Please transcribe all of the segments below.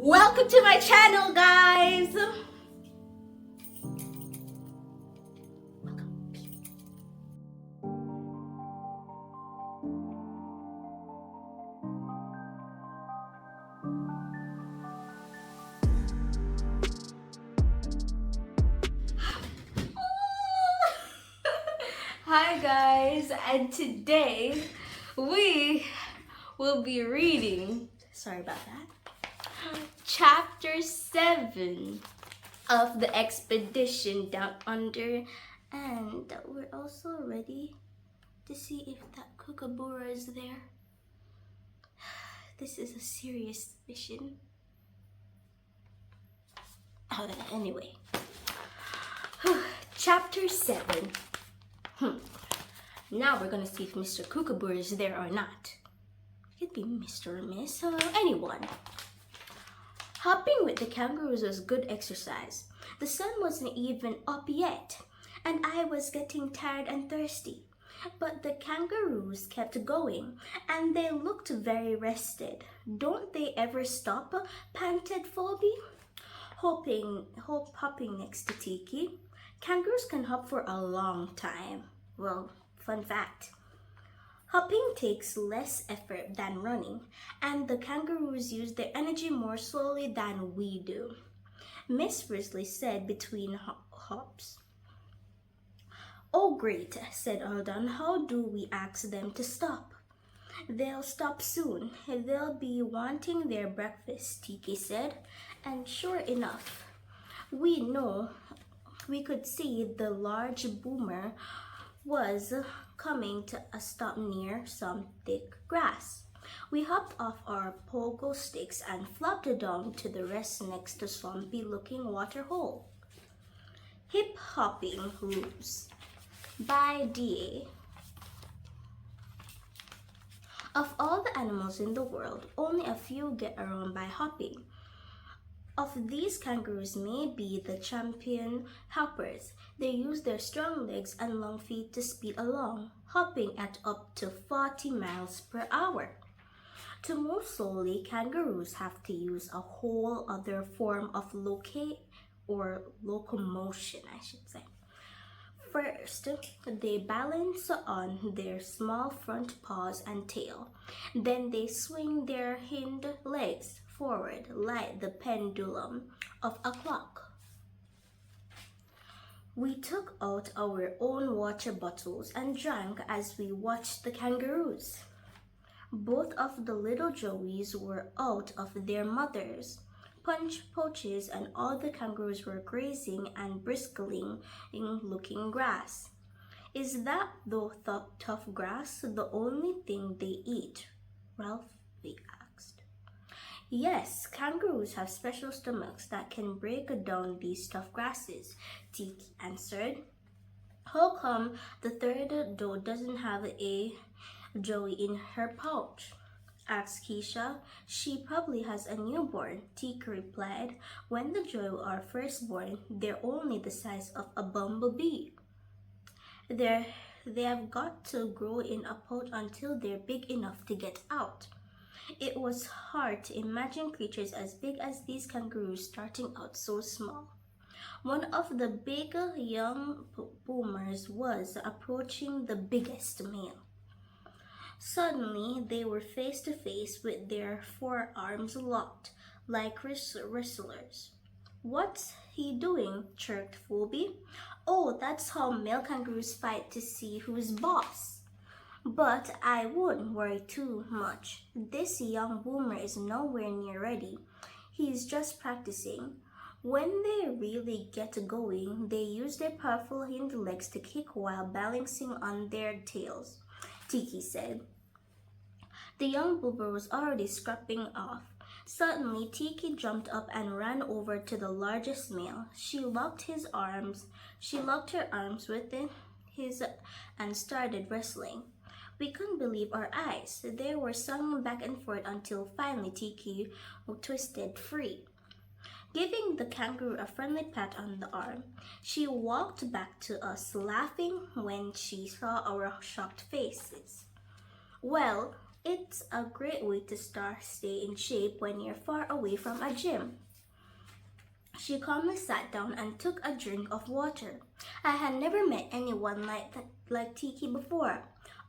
Welcome to my channel, guys! Hi guys, and today we will be reading, sorry about that, chapter 7 of the expedition down under, and we're also ready to see if that kookaburra is there. This is a serious mission. Anyway, chapter 7. Now we're gonna see if Mr. Kookaburra is there or not. It could be Mr. or Miss, anyone. Hopping with the kangaroos was good exercise. The sun wasn't even up yet, and I was getting tired and thirsty. But the kangaroos kept going, and they looked very rested. Don't they ever stop? Panted Phoebe, hopping next to Tiki. Kangaroos can hop for a long time. Well, fun fact. Hopping takes less effort than running, and the kangaroos use their energy more slowly than we do. Miss Risley said between hops. Oh great, said Alden. How do we ask them to stop? They'll stop soon. They'll be wanting their breakfast, Tiki said. And sure enough, we could see the large boomer was coming to a stop near some thick grass. We hopped off our pogo sticks and flopped down to the rest next to swampy-looking water hole. Hip Hopping Rules by D.A. Of all the animals in the world, only a few get around by hopping. Of these, kangaroos may be the champion hoppers. They use their strong legs and long feet to speed along, hopping at up to 40 miles per hour. To move slowly, kangaroos have to use a whole other form of locomotion, I should say. First, they balance on their small front paws and tail. Then they swing their hind legs forward like the pendulum of a clock. We took out our own water bottles and drank as we watched the kangaroos. Both of the little joeys were out of their mothers' pouches, and all the kangaroos were grazing and briskling in looking grass. Is that though tough grass the only thing they eat? Ralphie asked. Yes, kangaroos have special stomachs that can break down these tough grasses, Tiki answered. How come the third doe doesn't have a joey in her pouch? Asked Keisha. She probably has a newborn, Tiki replied. When the joey are first born, they're only the size of a bumblebee. They have got to grow in a pouch until they're big enough to get out. It was hard to imagine creatures as big as these kangaroos starting out so small. One of the big young boomers was approaching the biggest male. Suddenly, they were face to face with their forearms locked like wrestlers. What's he doing? Chirped Phoebe. Oh, that's how male kangaroos fight to see who's boss. But I wouldn't worry too much. This young boomer is nowhere near ready. He's just practicing. When they really get going, they use their powerful hind legs to kick while balancing on their tails, Tiki said. The young boomer was already scrapping off. Suddenly, Tiki jumped up and ran over to the largest male. She locked her arms within his and started wrestling. We couldn't believe our eyes. They were swinging back and forth until finally Tiki twisted free. Giving the kangaroo a friendly pat on the arm, she walked back to us, laughing when she saw our shocked faces. Well, It's a great way to stay in shape when you're far away from a gym. She calmly sat down and took a drink of water. I had never met anyone like Tiki before.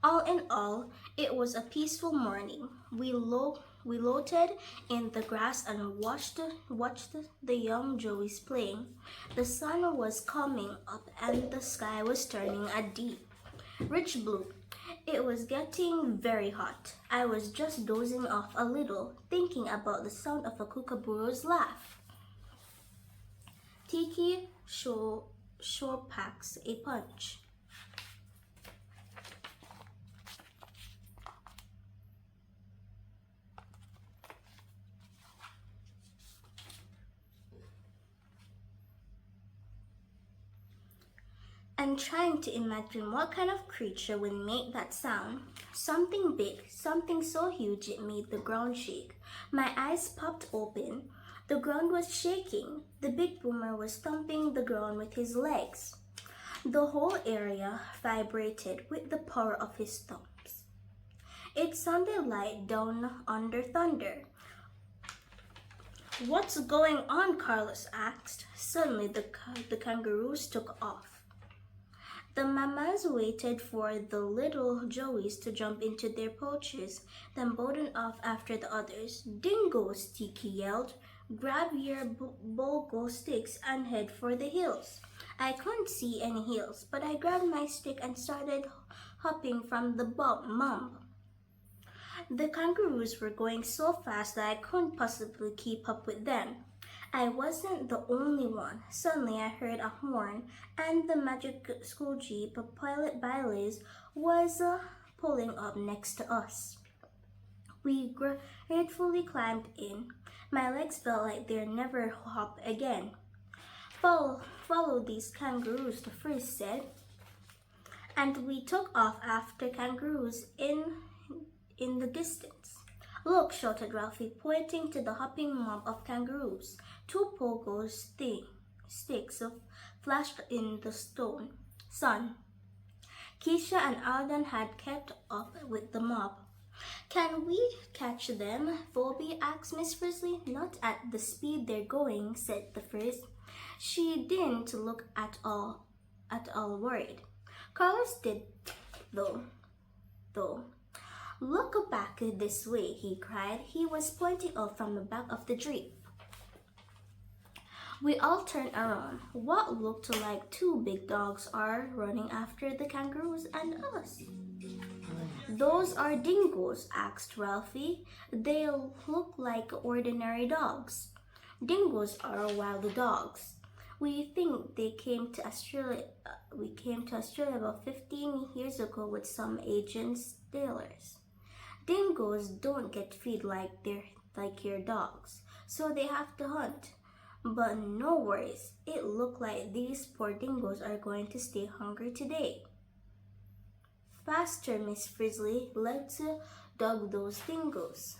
All in all, it was a peaceful morning. We loitered in the grass and watched the young Joeys playing. The sun was coming up and the sky was turning a deep, rich blue. It was getting very hot. I was just dozing off a little, thinking about the sound of a kookaburra's laugh. Tiki sure packs a punch. And trying to imagine what kind of creature would make that sound. Something big, something so huge it made the ground shake. My eyes popped open. The ground was shaking. The big boomer was thumping the ground with his legs. The whole area vibrated with the power of his thumps. It sounded like down under thunder. "What's going on?" Carlos asked. Suddenly the kangaroos took off. The mamas waited for the little Joeys to jump into their pouches, then bolted off after the others. "Dingos!" Tiki yelled. "Grab your bogo sticks and head for the hills." I couldn't see any hills, but I grabbed my stick and started hopping from the mump. The kangaroos were going so fast that I couldn't possibly keep up with them. I wasn't the only one. Suddenly I heard a horn, and the magic school jeep, Pilot Baileys, was pulling up next to us. We gratefully climbed in. My legs felt like they'd never hop again. Follow these kangaroos," the first said. And we took off after kangaroos in the distance. "Look," shouted Ralphie, pointing to the hopping mob of kangaroos. Two pogo sticks flashed in the sun. Keisha and Alden had kept up with the mob. "Can we catch them?" Phoebe asked Miss Frizzly. "Not at the speed they're going," said the first. She didn't look at all worried. Carlos did, though. "Look back this way," he cried. He was pointing up from the back of the jeep. We all turned around. What looked like two big dogs are running after the kangaroos and us. "Those are dingoes?" asked Ralphie. "They look like ordinary dogs." "Dingoes are wild dogs. We think they came to Australia. We came to Australia about 15 years ago with some Asian sailors. Dingoes don't get fed like your dogs, so they have to hunt. But no worries, it looked like these poor dingoes are going to stay hungry today." "Faster, Miss Frizzly, let's dog those dingoes,"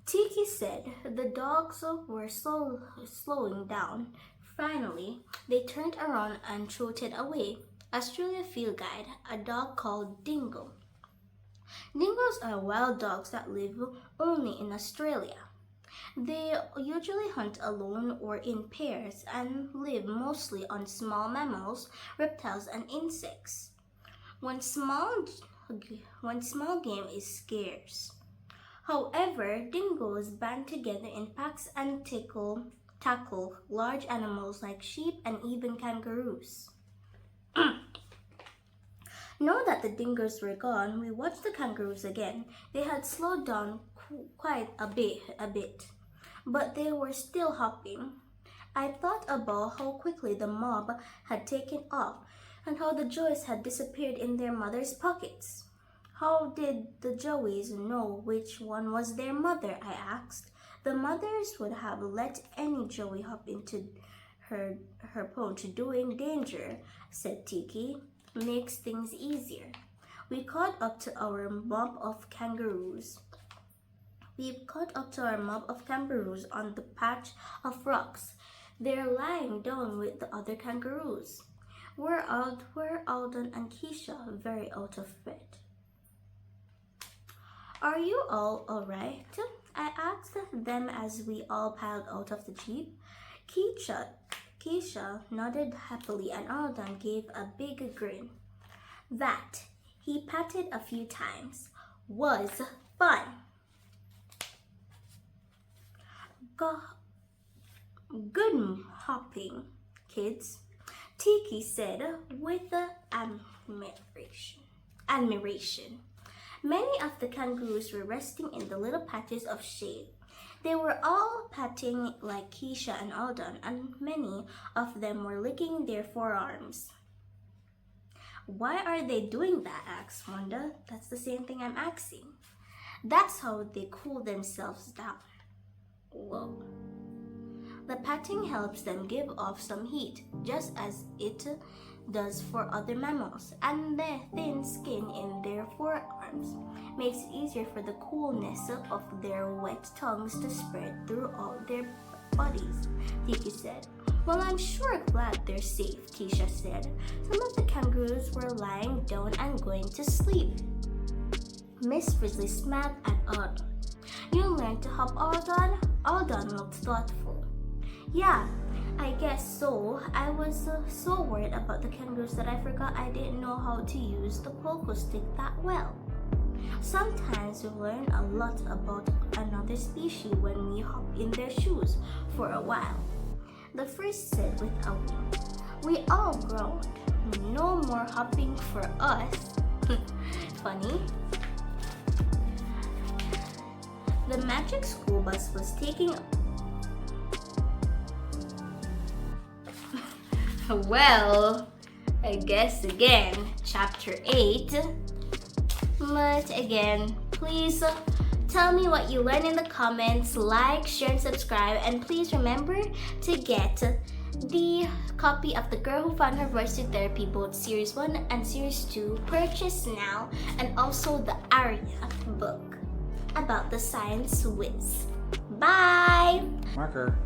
Tiki said. The dogs were slowing down. Finally, they turned around and trotted away. Australia Field Guide, a dog called Dingo. Dingoes are wild dogs that live only in Australia. They usually hunt alone or in pairs and live mostly on small mammals, reptiles, and insects. When small game is scarce. However, dingoes band together in packs and tackle large animals like sheep and even kangaroos. Now that the dingoes were gone, we watched the kangaroos again. They had slowed down quite a bit, but they were still hopping. I thought about how quickly the mob had taken off and how the Joeys had disappeared in their mother's pockets. "How did the Joeys know which one was their mother?" I asked. "The mothers would have let any Joey hop into her pouch during danger," said Tiki. "Makes things easier." We caught up to our mob of kangaroos. On the patch of rocks. They're lying down with the other kangaroos. We're Alden and Keisha, very out of breath. Are you all alright? I asked them as we all piled out of the jeep. Keisha nodded happily and Alden gave a big grin. That, he patted a few times, was fun. Good hopping, kids, Tiki said with admiration. Many of the kangaroos were resting in the little patches of shade. They were all patting like Keisha and Alden, and many of them were licking their forearms. Why are they doing that? Asked Wanda. That's the same thing I'm asking. That's how they cool themselves down. Whoa. The patting helps them give off some heat, just as it does for other mammals, and the thin skin in their forearms makes it easier for the coolness of their wet tongues to spread through all their bodies, Tiki said. Well, I'm sure glad they're safe, Keisha said. Some of the kangaroos were lying down and going to sleep. Miss Frizzly smiled at Alden. You learned to hop, Alden? Alden looked thoughtful. Yeah, I guess so. I was so worried about the kangaroos that I forgot I didn't know how to use the pogo stick that well. Sometimes we learn a lot about another species when we hop in their shoes for a while. The first said with a wink. We all groaned. No more hopping for us. Funny. The magic school bus was taking well, I guess again, chapter 8. But again, please tell me what you learned in the comments. Like, share, and subscribe. And please remember to get the copy of The Girl Who Found Her Voice Through Therapy, both Series 1 and Series 2. Purchase now. And also the Aria book about the science whiz. Bye! Marker.